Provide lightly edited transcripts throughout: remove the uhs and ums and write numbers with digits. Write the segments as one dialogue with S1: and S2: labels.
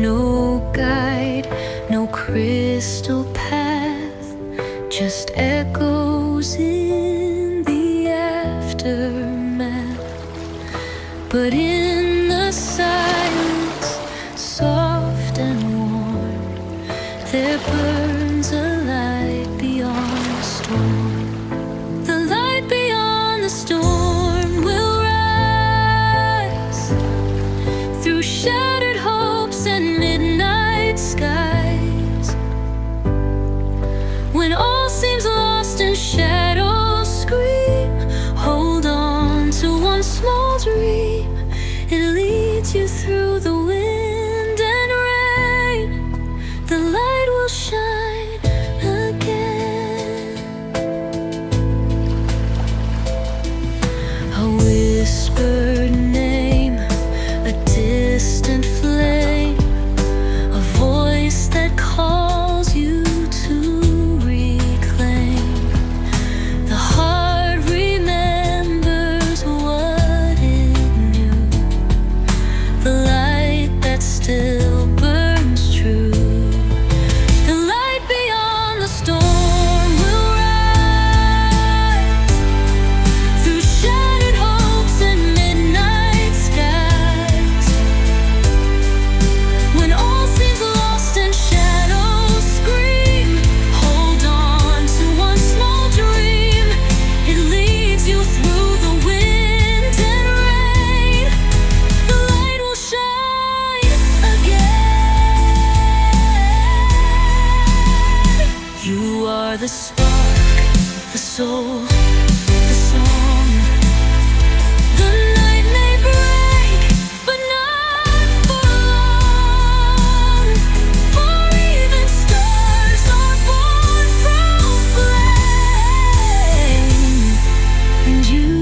S1: No guide, no crystal path, just echoes in the aftermath. But in the silence, soft and warm, there burns a light beyond the storm. The light beyond the storm will rise through shattered hopes and midnight skies. When all seems lost and shadows scream, hold on to one small dream. It leads you through the wind and rain. The light will shine again. A whispered name, a distant flame, a voice that calls you to reclaim. The heart remembers what it knew, the light that still burns true. The light beyond the storm will rise through shattered hopes and midnight skies. When all seems lost and shadows scream, hold on to one small dream. It leads you through the wind and rain. The light will shine again. You are the spark, the soul, the song. The night may break, but not for long. For even stars are born from flame, and you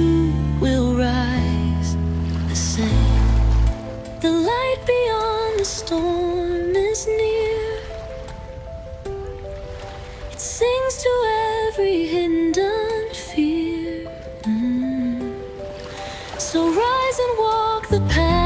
S1: will rise the same. The light beyond the storm is near. It sings to every hidden fear. So rise and walk the path